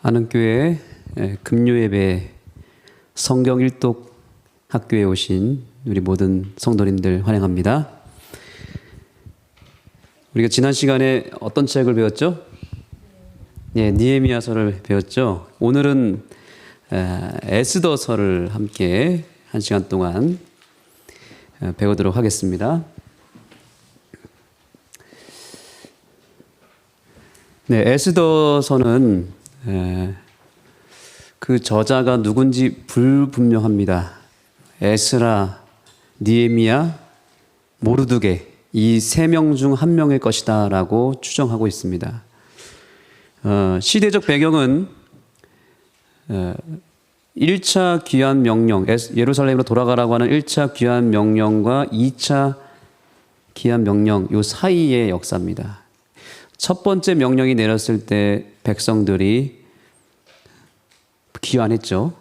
안흥교회 금요예배 성경 일독 학교에 오신 우리 모든 성도님들 환영합니다. 우리가 지난 시간에 어떤 책을 배웠죠? 느헤미야서를 배웠죠. 오늘은 에스더서를 함께 한 시간 동안 배우도록 하겠습니다. 에스더서는 그 저자가 누군지 불분명합니다. 에스라, 느헤미야, 모르드게 이 세 명 중 한 명일 것이다 라고 추정하고 있습니다. 시대적 배경은 1차 귀환 명령, 예루살렘으로 돌아가라고 하는 1차 귀환 명령과 2차 귀환 명령 요 사이의 역사입니다. 첫 번째 명령이 내렸을 때 백성들이 귀환했죠.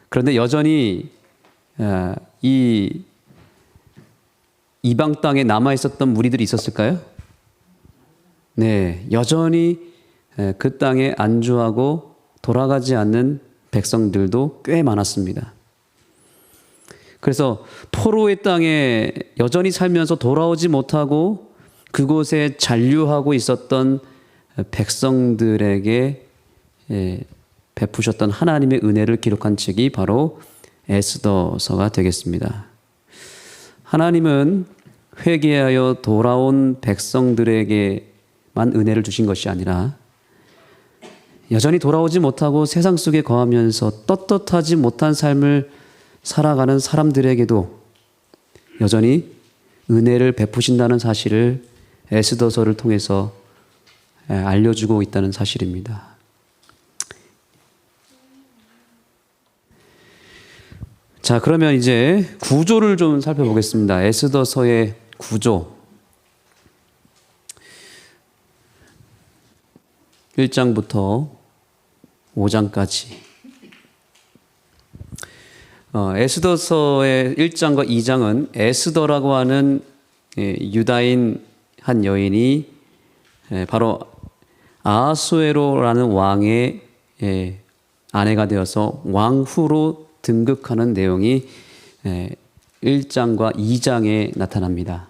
그런데 여전히 이 이방 땅에 남아 있었던 무리들이 있었을까요? 네, 여전히 그 땅에 안주하고 돌아가지 않는 백성들도 꽤 많았습니다. 그래서 포로의 땅에 여전히 살면서 돌아오지 못하고 그곳에 잔류하고 있었던 백성들에게 베푸셨던 하나님의 은혜를 기록한 책이 바로 에스더서가 되겠습니다. 하나님은 회개하여 돌아온 백성들에게만 은혜를 주신 것이 아니라 여전히 돌아오지 못하고 세상 속에 거하면서 떳떳하지 못한 삶을 살아가는 사람들에게도 여전히 은혜를 베푸신다는 사실을 에스더서를 통해서 알려주고 있다는 사실입니다. 자, 그러면 이제 구조를 좀 살펴보겠습니다. 에스더서의 구조. 1장부터 5장까지. 에스더서의 1장과 2장은 에스더라고 하는 유다인 한 여인이 바로 아하수에로라는 왕의 아내가 되어서 왕후로 등극하는 내용이 1장과 2장에 나타납니다.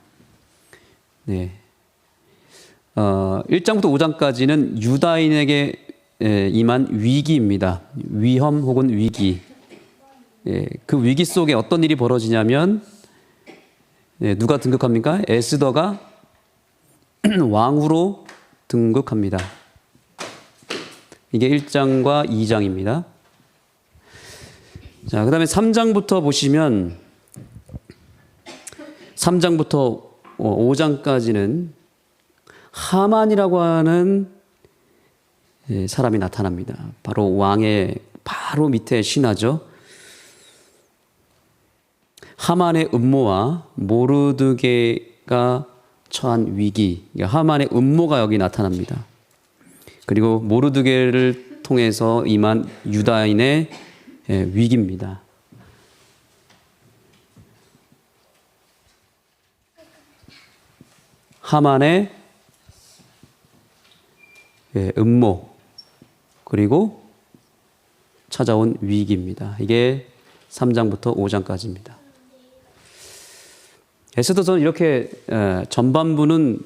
1장부터 5장까지는 유다인에게 임한 위기입니다. 위험 혹은 위기. 그 위기 속에 어떤 일이 벌어지냐면 누가 등극합니까? 에스더가 왕후로 등극합니다. 이게 1장과 2장입니다. 자, 그 다음에 3장부터 보시면 3장부터 5장까지는 하만이라고 하는 사람이 나타납니다. 바로 왕의 바로 밑에 신하죠. 하만의 음모와 모르드게가 처한 위기, 하만의 음모가 여기 나타납니다. 그리고 모르드게를 통해서 임한 유다인의 위기입니다. 하만의 음모 그리고 찾아온 위기입니다. 이게 3장부터 5장까지입니다. 에스더서는 이렇게 전반부는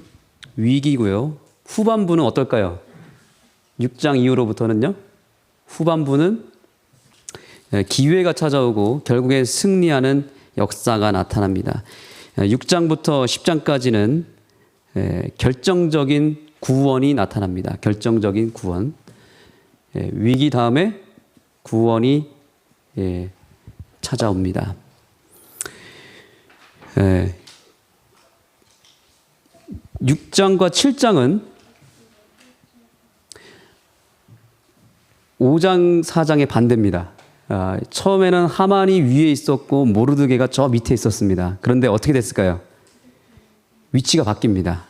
위기고요. 후반부는 어떨까요? 6장 이후로부터는요. 후반부는 기회가 찾아오고 결국에 승리하는 역사가 나타납니다. 6장부터 10장까지는 결정적인 구원이 나타납니다. 결정적인 구원. 위기 다음에 구원이 찾아옵니다. 6장과 7장은 5장, 4장의 반대입니다. 처음에는 하만이 위에 있었고 모르드게가 저 밑에 있었습니다. 그런데 어떻게 됐을까요? 위치가 바뀝니다.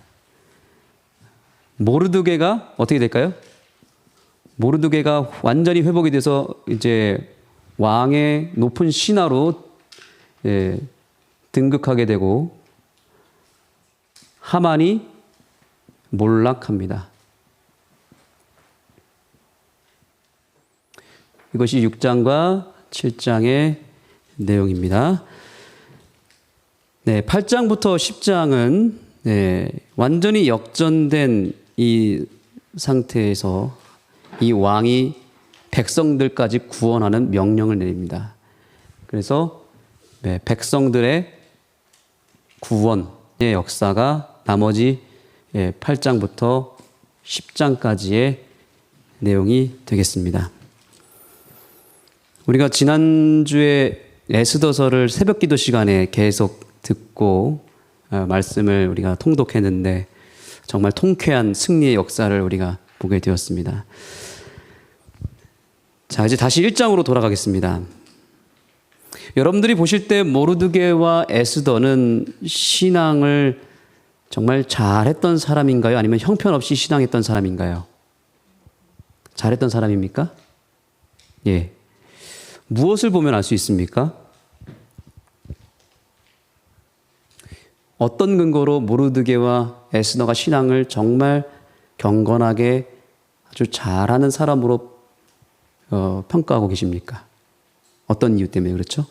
모르드게가 어떻게 될까요? 모르드게가 완전히 회복이 돼서 이제 왕의 높은 신하로 등극하게 되고 하만이 몰락합니다. 이것이 6장과 7장의 내용입니다. 네, 8장부터 10장은 완전히 역전된 이 상태에서 이 왕이 백성들까지 구원하는 명령을 내립니다. 그래서 백성들의 구원의 역사가 나머지 8장부터 10장까지의 내용이 되겠습니다. 우리가 지난주에 에스더서를 새벽 기도 시간에 계속 듣고 말씀을 우리가 통독했는데 정말 통쾌한 승리의 역사를 우리가 보게 되었습니다. 자, 이제 다시 1장으로 돌아가겠습니다. 여러분들이 보실 때 모르드게와 에스더는 신앙을 정말 잘했던 사람인가요? 아니면 형편없이 신앙했던 사람인가요? 잘했던 사람입니까? 예. 무엇을 보면 알 수 있습니까? 어떤 근거로 모르드게와 에스더가 신앙을 정말 경건하게 아주 잘하는 사람으로 평가하고 계십니까? 어떤 이유 때문에 그렇죠?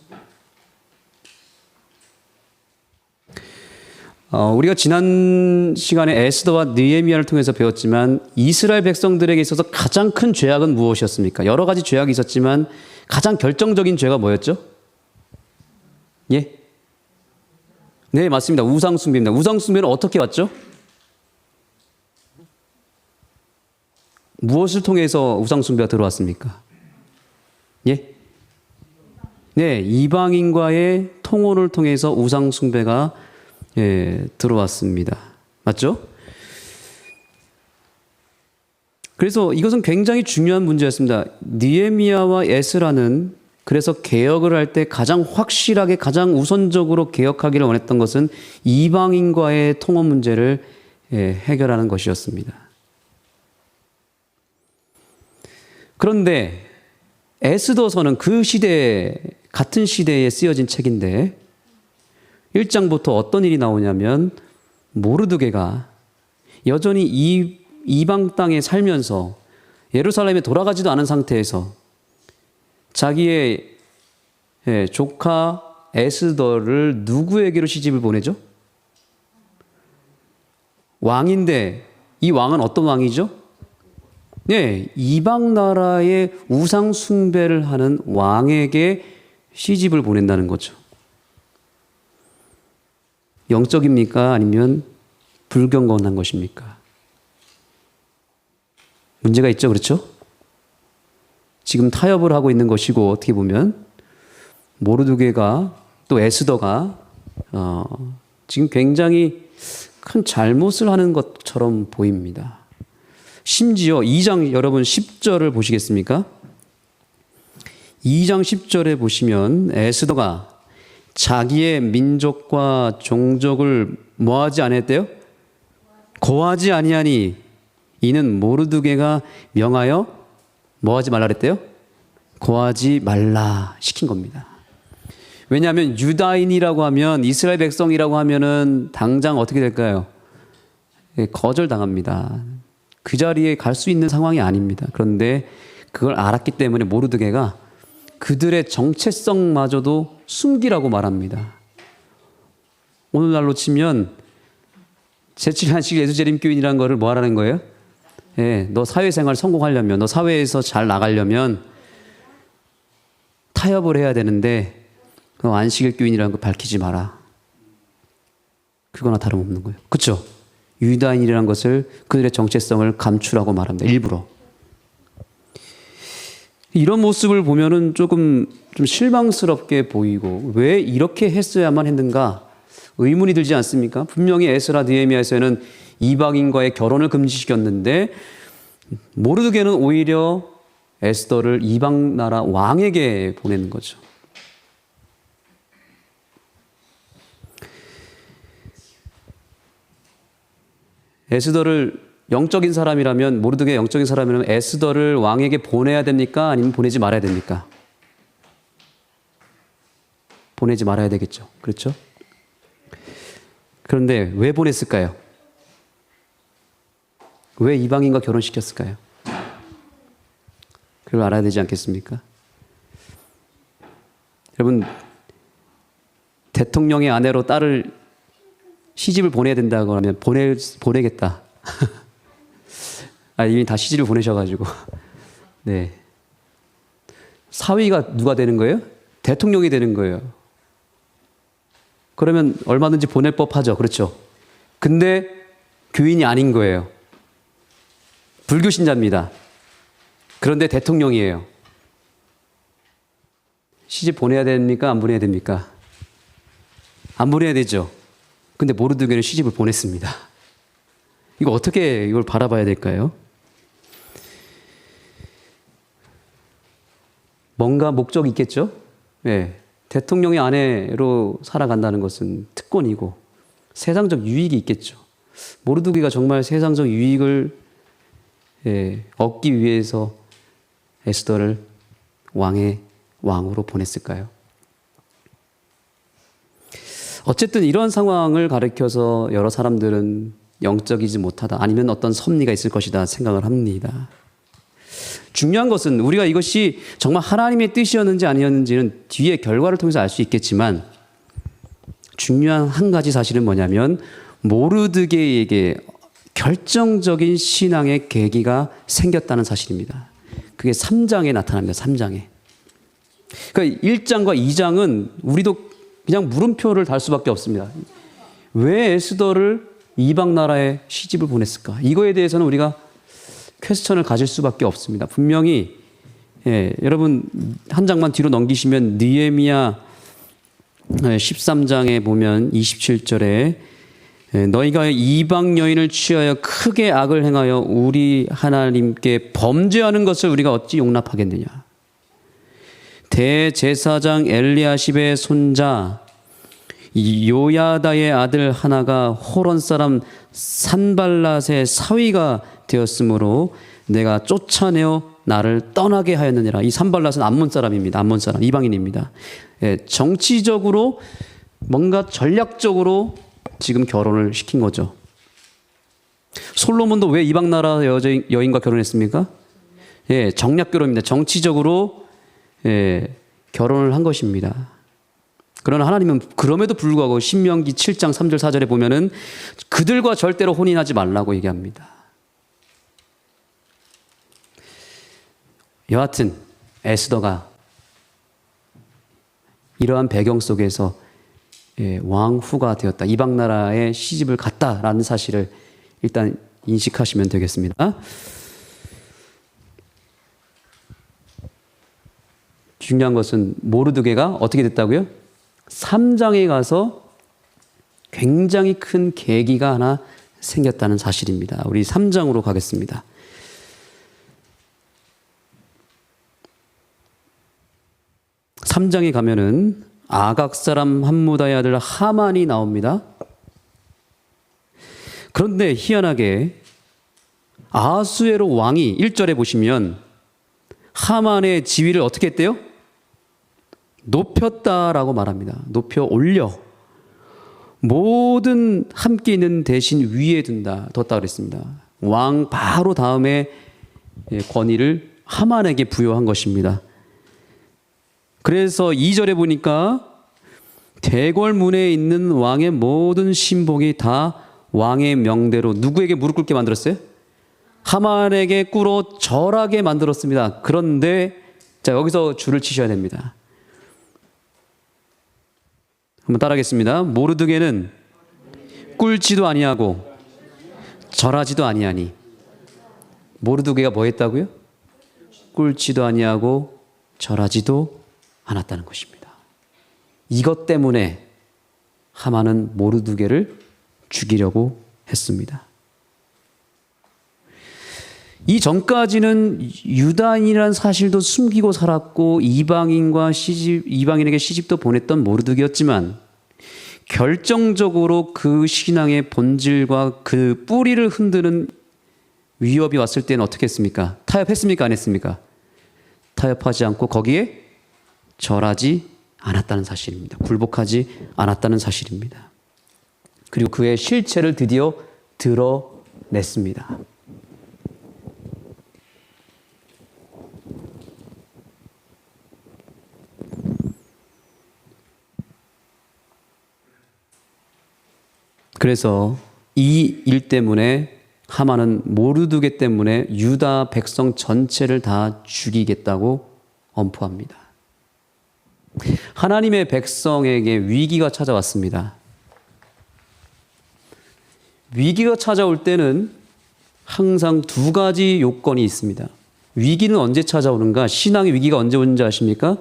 우리가 지난 시간에 에스더와 느헤미야를 통해서 배웠지만 이스라엘 백성들에게 있어서 가장 큰 죄악은 무엇이었습니까? 여러 가지 죄악이 있었지만 가장 결정적인 죄가 뭐였죠? 예? 네, 맞습니다. 우상숭배입니다. 우상숭배는 어떻게 왔죠? 무엇을 통해서 우상숭배가 들어왔습니까? 예? 네, 이방인과의 통혼을 통해서 우상숭배가 들어왔습니다. 맞죠? 그래서 이것은 굉장히 중요한 문제였습니다. 느헤미야와 에스라는 그래서 개혁을 할 때 가장 확실하게 가장 우선적으로 개혁하기를 원했던 것은 이방인과의 통혼 문제를 해결하는 것이었습니다. 그런데 에스더서는 그 시대에 같은 시대에 쓰여진 책인데 1장부터 어떤 일이 나오냐면 모르드게가 여전히 이방 땅에 살면서 예루살렘에 돌아가지도 않은 상태에서 자기의 조카 에스더를 누구에게로 시집을 보내죠? 왕인데 이 왕은 어떤 왕이죠? 네, 이방 나라의 우상 숭배를 하는 왕에게 시집을 보낸다는 거죠. 영적입니까? 아니면 불경건한 것입니까? 문제가 있죠, 그렇죠? 지금 타협을 하고 있는 것이고 어떻게 보면 모르드게가 또 에스더가 지금 굉장히 큰 잘못을 하는 것처럼 보입니다. 심지어 2장 여러분 10절을 보시겠습니까? 2장 10절에 보시면 에스더가 자기의 민족과 종족을 뭐하지 아니했대요? 고하지 아니하니 이는 모르드게가 명하여 뭐하지 말라 그랬대요? 고하지 말라 시킨 겁니다. 왜냐하면 유다인이라고 하면 이스라엘 백성이라고 하면은 당장 어떻게 될까요? 거절당합니다. 그 자리에 갈 수 있는 상황이 아닙니다. 그런데 그걸 알았기 때문에 모르드게가 그들의 정체성마저도 숨기라고 말합니다. 오늘날로 치면 제7한식 예수재림 교인이라는 거를 뭐 하라는 거예요? 너 사회생활 성공하려면, 너 사회에서 잘 나가려면 타협을 해야 되는데 그 안식일 교인이라는 거 밝히지 마라. 그거나 다름없는 거예요. 그렇죠? 유다인이라는 것을 그들의 정체성을 감추라고 말합니다. 일부러. 이런 모습을 보면은 조금 좀 실망스럽게 보이고 왜 이렇게 했어야만 했는가 의문이 들지 않습니까? 분명히 에스라 느헤미야에서는 이방인과의 결혼을 금지시켰는데 모르드게는 오히려 에스더를 이방 나라 왕에게 보내는 거죠. 에스더를 영적인 사람이라면 모르드게 영적인 사람이라면 에스더를 왕에게 보내야 됩니까? 아니면 보내지 말아야 됩니까? 보내지 말아야 되겠죠. 그렇죠? 그런데 왜 보냈을까요? 왜 이방인과 결혼시켰을까요? 그걸 알아야 되지 않겠습니까? 여러분, 대통령의 아내로 딸을 시집을 보내야 된다고 하면 보내겠다. 이미 다 시집을 보내셔가지고. 네. 사위가 누가 되는 거예요? 대통령이 되는 거예요. 그러면 얼마든지 보낼 법하죠. 그렇죠. 근데 교인이 아닌 거예요. 불교 신자입니다. 그런데 대통령이에요. 시집 보내야 됩니까? 안 보내야 됩니까? 안 보내야 되죠. 근데 모르드게는 시집을 보냈습니다. 이거 어떻게 이걸 바라봐야 될까요? 뭔가 목적이 있겠죠? 네. 대통령의 아내로 살아간다는 것은 특권이고 세상적 유익이 있겠죠. 모르드게가 정말 세상적 유익을 얻기 위해서 에스더를 왕으로 보냈을까요? 어쨌든 이런 상황을 가리켜서 여러 사람들은 영적이지 못하다, 아니면 어떤 섭리가 있을 것이다 생각을 합니다. 중요한 것은 우리가 이것이 정말 하나님의 뜻이었는지 아니었는지는 뒤에 결과를 통해서 알 수 있겠지만, 중요한 한 가지 사실은 뭐냐면 모르드게에게 결정적인 신앙의 계기가 생겼다는 사실입니다. 그게 3장에 나타납니다. 3장에. 그러니까 1장과 2장은 우리도 그냥 물음표를 달 수밖에 없습니다. 왜 에스더를 이방 나라에 시집을 보냈을까? 이거에 대해서는 우리가 퀘스천을 가질 수밖에 없습니다. 분명히 여러분 한 장만 뒤로 넘기시면 느헤미야 13장에 보면 27절에 너희가 이방 여인을 취하여 크게 악을 행하여 우리 하나님께 범죄하는 것을 우리가 어찌 용납하겠느냐. 대제사장 엘리야십의 손자 요야다의 아들 하나가 호론 사람 산발랏의 사위가 되었으므로 내가 쫓아내어 나를 떠나게 하였느니라. 이 산발랏은 암몬 사람입니다. 암몬 사람, 이방인입니다. 정치적으로 뭔가 전략적으로 지금 결혼을 시킨 거죠. 솔로몬도 왜 이방 나라 여인과 결혼했습니까? 정략 결혼입니다. 정치적으로 결혼을 한 것입니다. 그러나 하나님은 그럼에도 불구하고 신명기 7장 3절 4절에 보면은 그들과 절대로 혼인하지 말라고 얘기합니다. 여하튼 에스더가 이러한 배경 속에서 왕후가 되었다, 이방 나라에 시집을 갔다라는 사실을 일단 인식하시면 되겠습니다. 중요한 것은 모르드게가 어떻게 됐다고요? 3장에 가서 굉장히 큰 계기가 하나 생겼다는 사실입니다. 우리 3장으로 가겠습니다. 3장에 가면은 아각 사람 함무다의 아들 하만이 나옵니다. 그런데 희한하게 아하수에로 왕이 1절에 보시면 하만의 지위를 어떻게 했대요? 높였다라고 말합니다. 높여 올려. 모든 함께 있는 대신 위에 뒀다 그랬습니다. 왕 바로 다음에 권위를 하만에게 부여한 것입니다. 그래서 2절에 보니까 대궐문에 있는 왕의 모든 신복이 다 왕의 명대로 누구에게 무릎 꿇게 만들었어요? 하만에게 꿇어 절하게 만들었습니다. 그런데 자, 여기서 줄을 치셔야 됩니다. 한번 따라하겠습니다. 모르드게는 꿇지도 아니하고 절하지도 아니하니. 모르드게가 뭐 했다고요? 꿇지도 아니하고 절하지도 않았다는 것입니다. 이것 때문에 하만은 모르드게를 죽이려고 했습니다. 이 전까지는 유다인이라는 사실도 숨기고 살았고 이방인에게 시집도 보냈던 모르드게였지만 결정적으로 그 신앙의 본질과 그 뿌리를 흔드는 위협이 왔을 때는 어떻게 했습니까? 타협했습니까? 안 했습니까? 타협하지 않고 거기에 절하지 않았다는 사실입니다. 굴복하지 않았다는 사실입니다. 그리고 그의 실체를 드디어 드러냈습니다. 그래서 이 일 때문에 하만은 모르드게 때문에 유다 백성 전체를 다 죽이겠다고 엄포합니다. 하나님의 백성에게 위기가 찾아왔습니다. 위기가 찾아올 때는 항상 두 가지 요건이 있습니다. 위기는 언제 찾아오는가? 신앙의 위기가 언제 오는지 아십니까?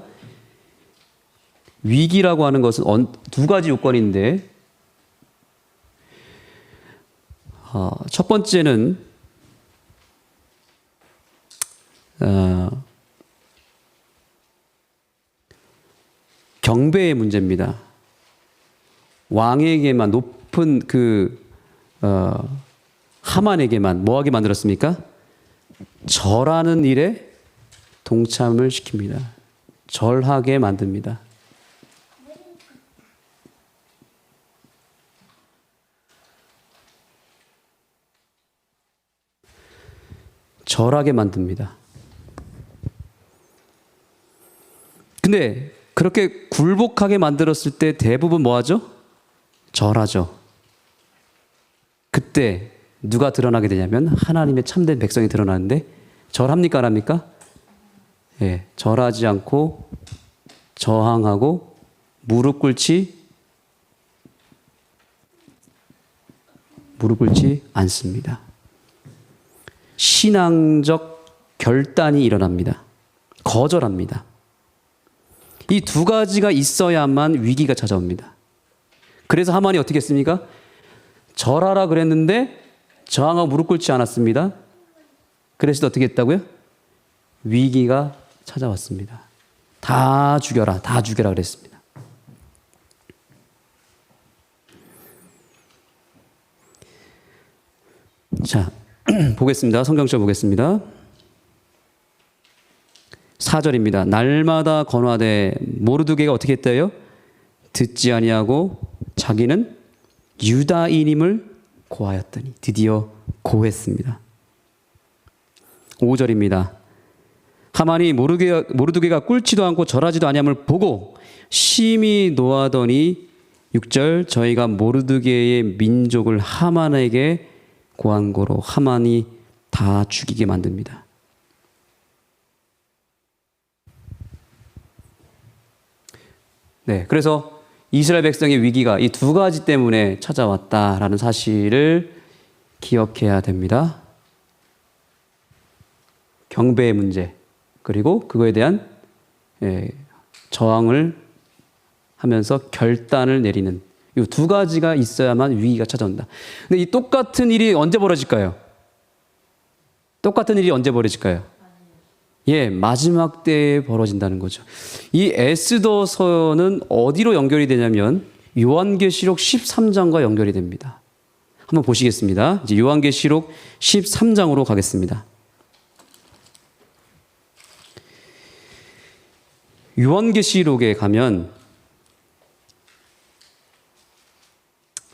위기라고 하는 것은 두 가지 요건인데, 첫 번째는 경배의 문제입니다. 왕에게만, 높은 하만에게만 뭐하게 만들었습니까? 절하는 일에 동참을 시킵니다. 절하게 만듭니다. 절하게 만듭니다. 근데 그렇게 굴복하게 만들었을 때 대부분 뭐 하죠? 절하죠. 그때 누가 드러나게 되냐면 하나님의 참된 백성이 드러나는데, 절합니까 안 합니까? 예, 절하지 않고 저항하고 무릎 꿇지 않습니다. 신앙적 결단이 일어납니다. 거절합니다. 이 두 가지가 있어야만 위기가 찾아옵니다. 그래서 하만이 어떻게 했습니까? 절하라 그랬는데 저항하고 무릎 꿇지 않았습니다. 그래서 어떻게 했다고요? 위기가 찾아왔습니다. 다 죽여라 그랬습니다. 자, 보겠습니다. 성경절 보겠습니다. 4절입니다. 날마다 건화되 모르드게가 어떻게 했대요? 듣지 아니하고 자기는 유다인임을 고하였더니, 드디어 고했습니다. 5절입니다. 하만이 모르드게가 꿇지도 않고 절하지도 아니함을 보고 심히 노하더니 6절 저희가 모르드게의 민족을 하만에게 고한 거로 하만이 다 죽이게 만듭니다. 네, 그래서 이스라엘 백성의 위기가 이 두 가지 때문에 찾아왔다라는 사실을 기억해야 됩니다. 경배의 문제, 그리고 그거에 대한 저항을 하면서 결단을 내리는 이 두 가지가 있어야만 위기가 찾아온다. 근데 이 똑같은 일이 언제 벌어질까요? 똑같은 일이 언제 벌어질까요? 예, 마지막 때에 벌어진다는 거죠. 이 에스더서는 어디로 연결이 되냐면 요한계시록 13장과 연결이 됩니다. 한번 보시겠습니다. 이제 요한계시록 13장으로 가겠습니다. 요한계시록에 가면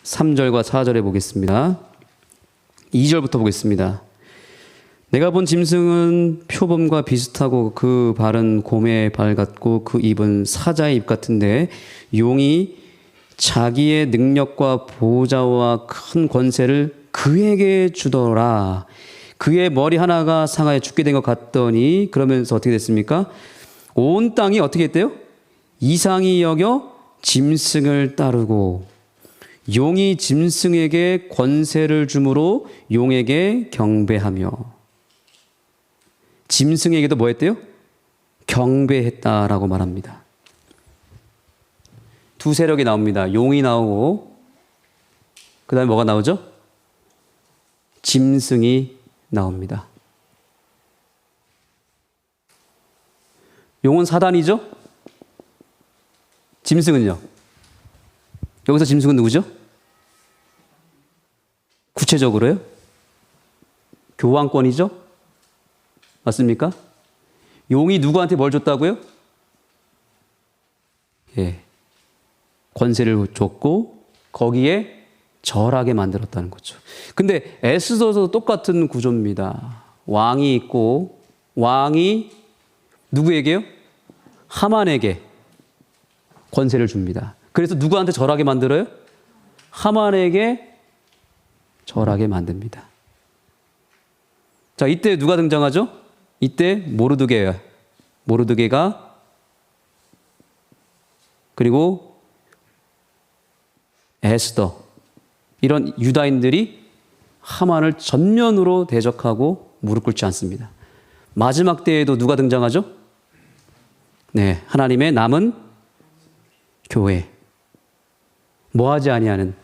3절과 4절에 보겠습니다. 2절부터 보겠습니다. 내가 본 짐승은 표범과 비슷하고 그 발은 곰의 발 같고 그 입은 사자의 입 같은데 용이 자기의 능력과 보좌와 큰 권세를 그에게 주더라. 그의 머리 하나가 상하여 죽게 된 것 같더니, 그러면서 어떻게 됐습니까? 온 땅이 어떻게 했대요? 이상히 여겨 짐승을 따르고 용이 짐승에게 권세를 주므로 용에게 경배하며, 짐승에게도 뭐 했대요? 경배했다라고 말합니다. 두 세력이 나옵니다. 용이 나오고 그 다음에 뭐가 나오죠? 짐승이 나옵니다. 용은 사단이죠? 짐승은요? 여기서 짐승은 누구죠? 구체적으로요? 교황권이죠? 맞습니까? 용이 누구한테 뭘 줬다고요? 예. 권세를 줬고 거기에 절하게 만들었다는 거죠. 근데 에스더도 똑같은 구조입니다. 왕이 있고 왕이 누구에게요? 하만에게 권세를 줍니다. 그래서 누구한테 절하게 만들어요? 하만에게 절하게 만듭니다. 자, 이때 누가 등장하죠? 이때 모르드게예요. 모르드게가 그리고 에스더 이런 유다인들이 하만을 전면으로 대적하고 무릎 꿇지 않습니다. 마지막 때에도 누가 등장하죠? 네, 하나님의 남은 교회. 뭐하지 아니하는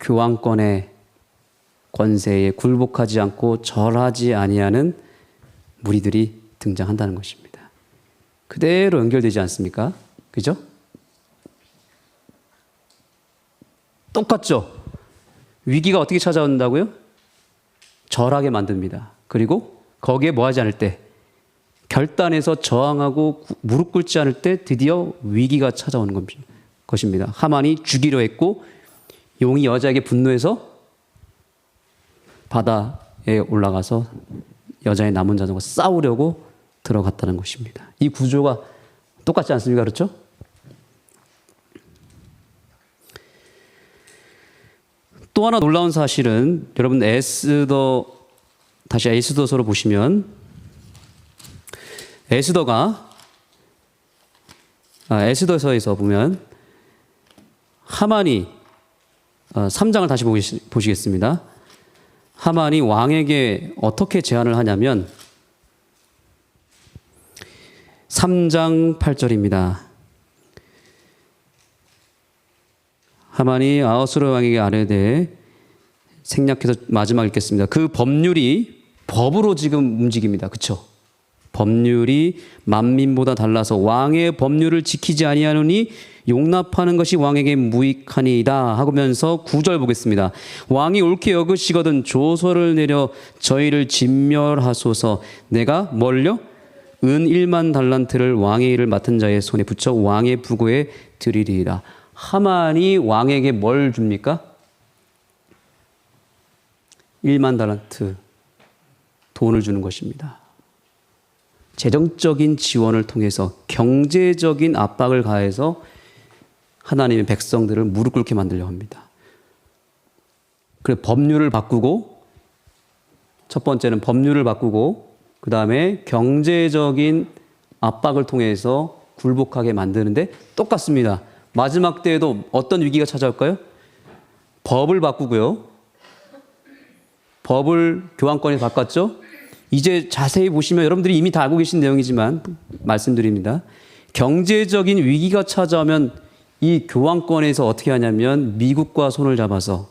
교황권의 권세에 굴복하지 않고 절하지 아니하는 무리들이 등장한다는 것입니다. 그대로 연결되지 않습니까? 그죠? 똑같죠? 위기가 어떻게 찾아온다고요? 절하게 만듭니다. 그리고 거기에 뭐하지 않을 때, 결단해서 저항하고 무릎 꿇지 않을 때 드디어 위기가 찾아오는 것입니다. 하만이 죽이려 했고 용이 여자에게 분노해서 바다에 올라가서 여자의 남은 자들과 싸우려고 들어갔다는 것입니다. 이 구조가 똑같지 않습니까? 그렇죠? 또 하나 놀라운 사실은 여러분 다시 에스더서로 보시면 에스더서에서 보면 하만이 3장을 다시 보시겠습니다. 하만이 왕에게 어떻게 제안을 하냐면 3장 8절입니다. 하만이 아하수르 왕에게 아뢰되 생략해서 마지막 읽겠습니다. 그 법으로 지금 움직입니다. 그렇죠? 법률이 만민보다 달라서 왕의 법률을 지키지 아니하노니 용납하는 것이 왕에게 무익하니이다 하면서 9절 보겠습니다. 왕이 옳게 여기시거든 조서를 내려 저희를 진멸하소서. 내가 뭘요? 은 1만 달란트를 왕의 일을 맡은 자의 손에 붙여 왕의 부고에 드리리이다. 하만이 왕에게 뭘 줍니까? 1만 달란트 돈을 주는 것입니다. 재정적인 지원을 통해서 경제적인 압박을 가해서 하나님의 백성들을 무릎 꿇게 만들려고 합니다. 그래서 법률을 바꾸고, 첫 번째는 법률을 바꾸고 그 다음에 경제적인 압박을 통해서 굴복하게 만드는데 똑같습니다. 마지막 때에도 어떤 위기가 찾아올까요? 법을 바꾸고요. 법을 교황권에 바꿨죠. 이제 자세히 보시면 여러분들이 이미 다 알고 계신 내용이지만 말씀드립니다. 경제적인 위기가 찾아오면 이 교황권에서 어떻게 하냐면 미국과 손을 잡아서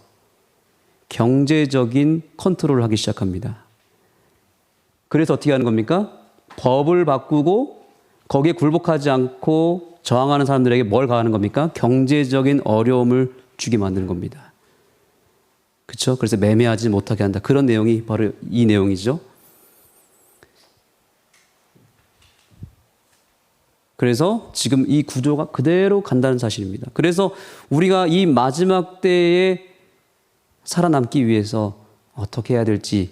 경제적인 컨트롤을 하기 시작합니다. 그래서 어떻게 하는 겁니까? 법을 바꾸고 거기에 굴복하지 않고 저항하는 사람들에게 뭘 가하는 겁니까? 경제적인 어려움을 주게 만드는 겁니다. 그렇죠? 그래서 매매하지 못하게 한다. 그런 내용이 바로 이 내용이죠. 그래서 지금 이 구조가 그대로 간다는 사실입니다. 그래서 우리가 이 마지막 때에 살아남기 위해서 어떻게 해야 될지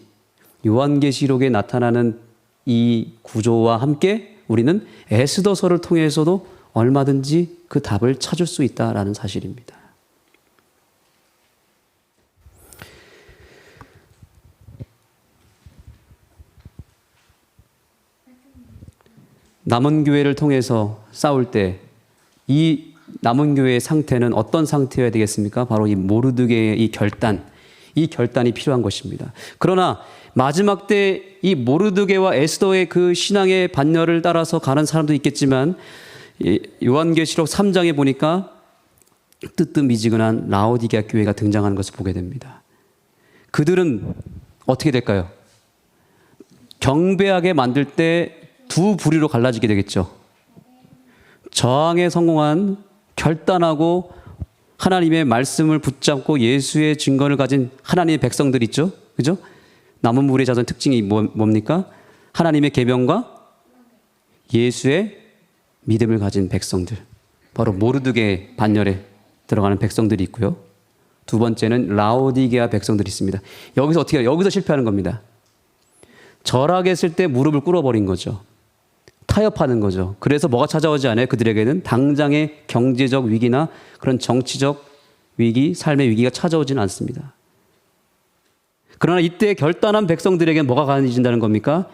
요한계시록에 나타나는 이 구조와 함께 우리는 에스더서를 통해서도 얼마든지 그 답을 찾을 수 있다라는 사실입니다. 남은 교회를 통해서 싸울 때 이 남은 교회의 상태는 어떤 상태여야 되겠습니까? 바로 이 모르드게의 이 결단이 필요한 것입니다. 그러나 마지막 때 이 모르드게와 에스더의 그 신앙의 반열을 따라서 가는 사람도 있겠지만 요한계시록 3장에 보니까 뜨뜻미지근한 라오디게아 교회가 등장하는 것을 보게 됩니다. 그들은 어떻게 될까요? 경배하게 만들 때 두 부류로 갈라지게 되겠죠. 저항에 성공한 결단하고 하나님의 말씀을 붙잡고 예수의 증거를 가진 하나님의 백성들 있죠. 그죠? 남은 무리의 자손 특징이 뭡니까? 하나님의 계명과 예수의 믿음을 가진 백성들. 바로 모르드게 반열에 들어가는 백성들이 있고요. 두 번째는 라오디게아 백성들이 있습니다. 여기서 어떻게 해요? 여기서 실패하는 겁니다. 절하겠을 때 무릎을 꿇어버린 거죠. 타협하는 거죠. 그래서 뭐가 찾아오지 않아요? 그들에게는 당장의 경제적 위기나 그런 정치적 삶의 위기가 찾아오지는 않습니다. 그러나 이때 결단한 백성들에게 뭐가 가해진다는 겁니까?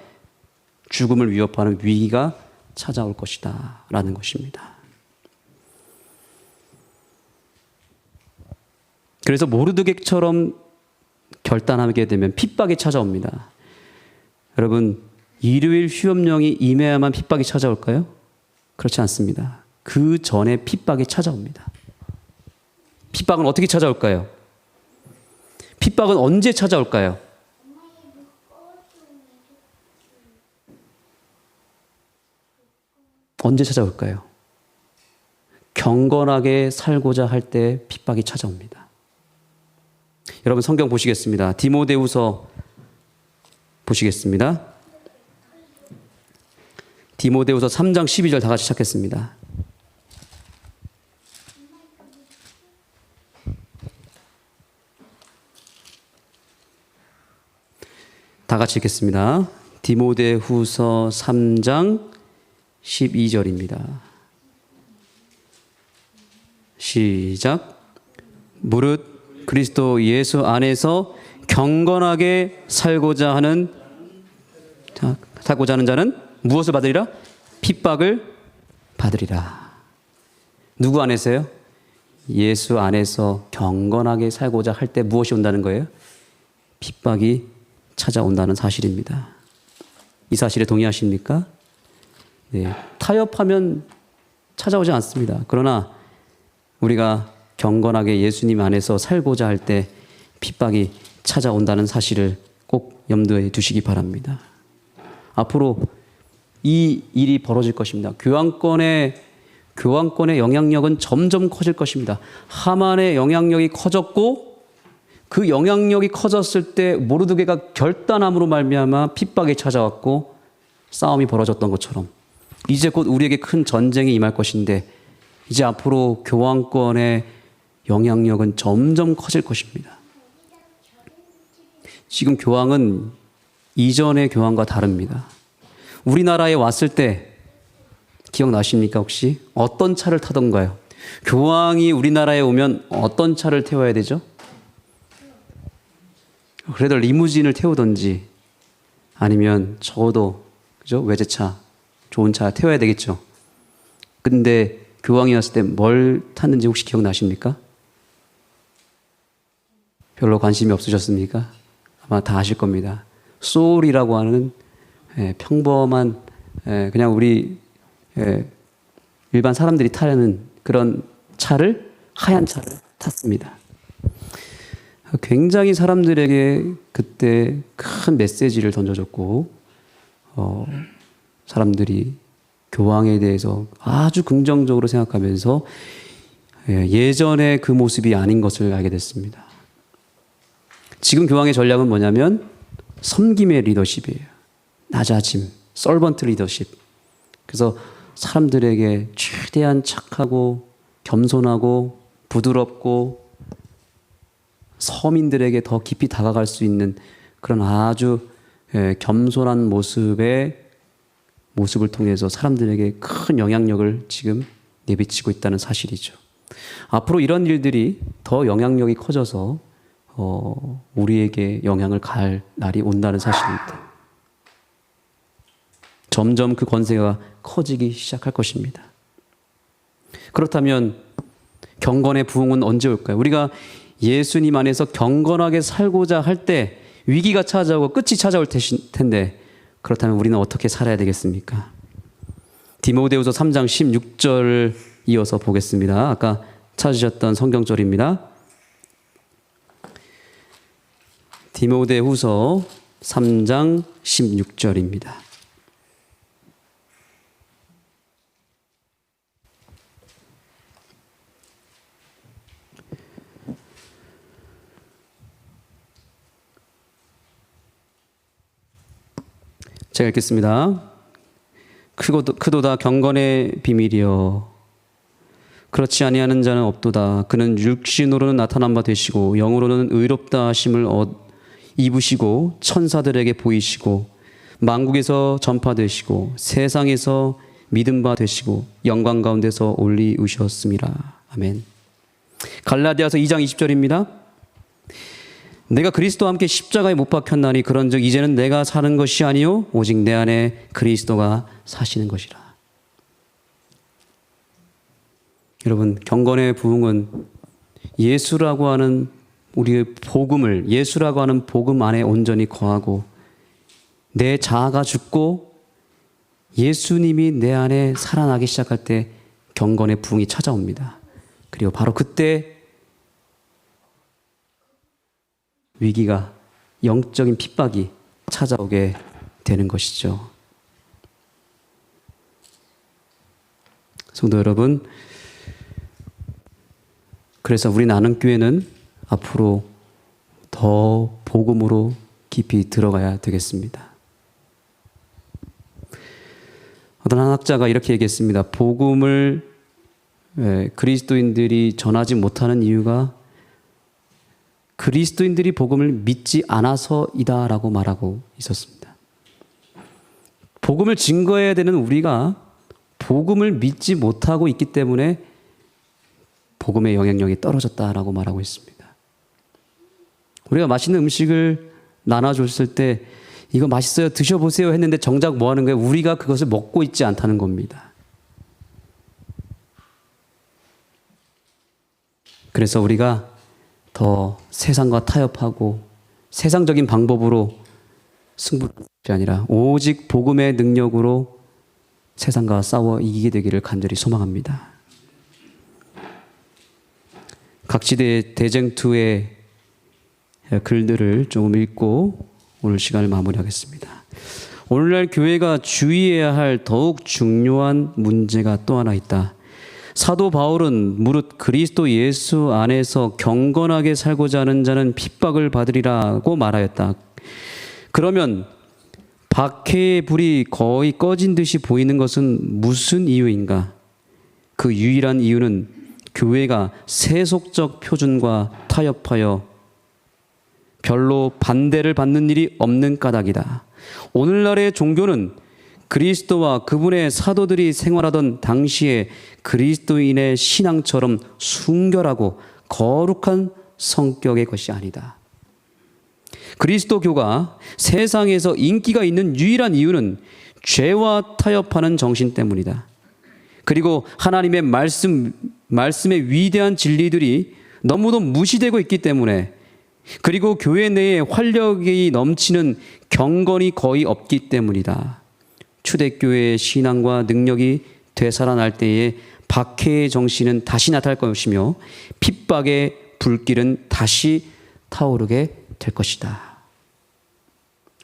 죽음을 위협하는 위기가 찾아올 것이다 라는 것입니다. 그래서 모르드게처럼 결단하게 되면 핍박이 찾아옵니다. 여러분, 일요일 휴업령이 임해야만 핍박이 찾아올까요? 그렇지 않습니다. 그 전에 핍박이 찾아옵니다. 핍박은 어떻게 찾아올까요? 핍박은 언제 찾아올까요? 언제 찾아올까요? 경건하게 살고자 할 때 핍박이 찾아옵니다. 여러분 성경 보시겠습니다. 디모데후서 보시겠습니다. 디모데후서 3장 12절 다 같이 찾겠습니다. 다 같이 읽겠습니다. 디모데후서 3장 12절입니다. 시작. 무릇 그리스도 예수 안에서 경건하게 살고자 하는 자는 무엇을 받으리라? 핍박을 받으리라. 누구 안에서요? 예수 안에서 경건하게 살고자 할 때 무엇이 온다는 거예요? 핍박이 찾아온다는 사실입니다. 이 사실에 동의하십니까? 네, 타협하면 찾아오지 않습니다. 그러나 우리가 경건하게 예수님 안에서 살고자 할 때 핍박이 찾아온다는 사실을 꼭 염두에 두시기 바랍니다. 앞으로 이 일이 벌어질 것입니다. 교황권의 영향력은 점점 커질 것입니다. 하만의 영향력이 커졌고 그 영향력이 커졌을 때 모르드게가 결단함으로 말미암아 핍박이 찾아왔고 싸움이 벌어졌던 것처럼 이제 곧 우리에게 큰 전쟁이 임할 것인데 이제 앞으로 교황권의 영향력은 점점 커질 것입니다. 지금 교황은 이전의 교황과 다릅니다. 우리나라에 왔을 때 기억나십니까 혹시? 어떤 차를 타던가요? 교황이 우리나라에 오면 어떤 차를 태워야 되죠? 그래도 리무진을 태우든지 아니면 적어도 그죠? 외제차, 좋은 차 태워야 되겠죠. 근데 교황이 왔을 때 뭘 탔는지 혹시 기억나십니까? 별로 관심이 없으셨습니까? 아마 다 아실 겁니다. 소울이라고 하는 평범한 그냥 우리 일반 사람들이 타는 그런 차를 하얀 차를 탔습니다. 굉장히 사람들에게 그때 큰 메시지를 던져줬고 사람들이 교황에 대해서 아주 긍정적으로 생각하면서 예전의 그 모습이 아닌 것을 알게 됐습니다. 지금 교황의 전략은 뭐냐면 섬김의 리더십이에요. 낮아짐, 서번트 리더십. 그래서 사람들에게 최대한 착하고 겸손하고 부드럽고 서민들에게 더 깊이 다가갈 수 있는 그런 아주 겸손한 모습을 통해서 사람들에게 큰 영향력을 지금 내비치고 있다는 사실이죠. 앞으로 이런 일들이 더 영향력이 커져서 우리에게 영향을 갈 날이 온다는 사실입니다. 점점 그 권세가 커지기 시작할 것입니다. 그렇다면 경건의 부흥은 언제 올까요? 우리가 예수님 안에서 경건하게 살고자 할 때 위기가 찾아오고 끝이 찾아올 텐데 그렇다면 우리는 어떻게 살아야 되겠습니까? 디모데후서 3장 16절을 이어서 보겠습니다. 아까 찾으셨던 성경절입니다. 디모데후서 3장 16절입니다. 제가 읽겠습니다. 크도다 경건의 비밀이여 그렇지 아니하는 자는 없도다. 그는 육신으로는 나타난 바 되시고 영으로는 의롭다 하심을 입으시고 천사들에게 보이시고 만국에서 전파되시고 세상에서 믿음 바 되시고 영광 가운데서 올리우셨음이라. 아멘. 갈라디아서 2장 20절입니다. 내가 그리스도와 함께 십자가에 못 박혔나니 그런즉 이제는 내가 사는 것이 아니요 오직 내 안에 그리스도가 사시는 것이라. 여러분, 경건의 부흥은 예수라고 하는 우리의 복음을, 예수라고 하는 복음 안에 온전히 거하고 내 자아가 죽고 예수님이 내 안에 살아나기 시작할 때 경건의 부흥이 찾아옵니다. 그리고 바로 그때 위기가, 영적인 핍박이 찾아오게 되는 것이죠. 성도 여러분, 그래서 우리 나눔교회는 앞으로 더 복음으로 깊이 들어가야 되겠습니다. 어떤 한 학자가 이렇게 얘기했습니다. 복음을 그리스도인들이 전하지 못하는 이유가 그리스도인들이 복음을 믿지 않아서이다라고 말하고 있었습니다. 복음을 증거해야 되는 우리가 복음을 믿지 못하고 있기 때문에 복음의 영향력이 떨어졌다라고 말하고 있습니다. 우리가 맛있는 음식을 나눠줬을 때 이거 맛있어요, 드셔보세요 했는데 정작 뭐 하는 거예요? 우리가 그것을 먹고 있지 않다는 겁니다. 그래서 우리가 더 세상과 타협하고 세상적인 방법으로 승부를 하는 것이 아니라 오직 복음의 능력으로 세상과 싸워 이기게 되기를 간절히 소망합니다. 각 지대의 대쟁투의 글들을 조금 읽고 오늘 시간을 마무리하겠습니다. 오늘날 교회가 주의해야 할 더욱 중요한 문제가 또 하나 있다. 사도 바울은 무릇 그리스도 예수 안에서 경건하게 살고자 하는 자는 핍박을 받으리라고 말하였다. 그러면 박해의 불이 거의 꺼진 듯이 보이는 것은 무슨 이유인가? 그 유일한 이유는 교회가 세속적 표준과 타협하여 별로 반대를 받는 일이 없는 까닭이다. 오늘날의 종교는 그리스도와 그분의 사도들이 생활하던 당시에 그리스도인의 신앙처럼 순결하고 거룩한 성격의 것이 아니다. 그리스도교가 세상에서 인기가 있는 유일한 이유는 죄와 타협하는 정신 때문이다. 그리고 하나님의 말씀의 위대한 진리들이 너무도 무시되고 있기 때문에, 그리고 교회 내에 활력이 넘치는 경건이 거의 없기 때문이다. 초대교회의 신앙과 능력이 되살아날 때에 박해의 정신은 다시 나타날 것이며 핍박의 불길은 다시 타오르게 될 것이다.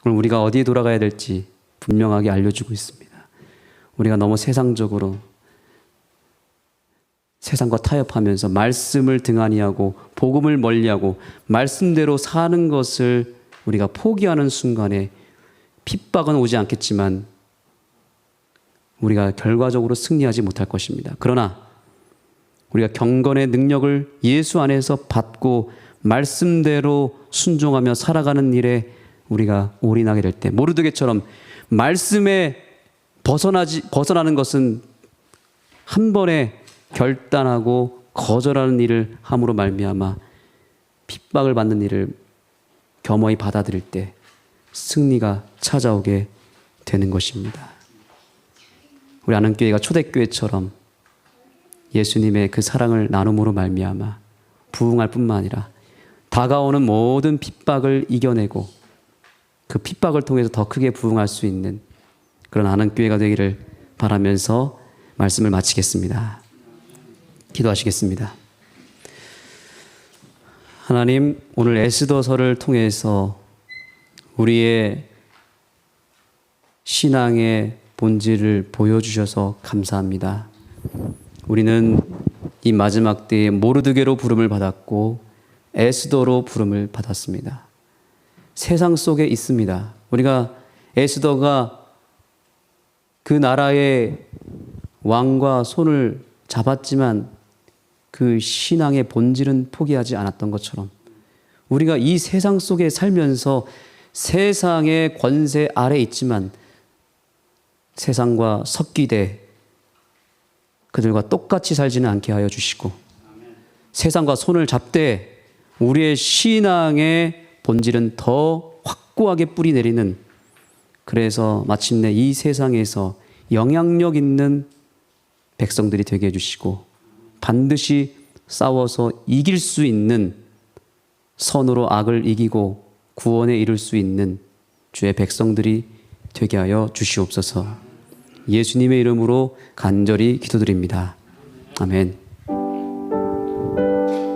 오늘 우리가 어디에 돌아가야 될지 분명하게 알려주고 있습니다. 우리가 너무 세상적으로 세상과 타협하면서 말씀을 등한히하고 복음을 멀리하고 말씀대로 사는 것을 우리가 포기하는 순간에 핍박은 오지 않겠지만 우리가 결과적으로 승리하지 못할 것입니다. 그러나 우리가 경건의 능력을 예수 안에서 받고 말씀대로 순종하며 살아가는 일에 우리가 올인하게 될 때, 모르드게처럼 말씀에 벗어나는 것은 한 번에 결단하고 거절하는 일을 함으로 말미암아 핍박을 받는 일을 겸허히 받아들일 때 승리가 찾아오게 되는 것입니다. 우리 아는교회가 초대교회처럼 예수님의 그 사랑을 나눔으로 말미암아 부흥할 뿐만 아니라 다가오는 모든 핍박을 이겨내고 그 핍박을 통해서 더 크게 부흥할 수 있는 그런 아는교회가 되기를 바라면서 말씀을 마치겠습니다. 기도하시겠습니다. 하나님, 오늘 에스더서를 통해서 우리의 신앙의 본질을 보여주셔서 감사합니다. 우리는 이 마지막 때에 모르드게로 부름을 받았고 에스더로 부름을 받았습니다. 세상 속에 있습니다. 우리가 에스더가 그 나라의 왕과 손을 잡았지만 그 신앙의 본질은 포기하지 않았던 것처럼 우리가 이 세상 속에 살면서 세상의 권세 아래 있지만 세상과 섞이되 그들과 똑같이 살지는 않게 하여 주시고 세상과 손을 잡되 우리의 신앙의 본질은 더 확고하게 뿌리 내리는, 그래서 마침내 이 세상에서 영향력 있는 백성들이 되게 해주시고 반드시 싸워서 이길 수 있는, 선으로 악을 이기고 구원에 이룰 수 있는 주의 백성들이 되게 하여 주시옵소서. 예수님의 이름으로 간절히 기도드립니다. 아멘.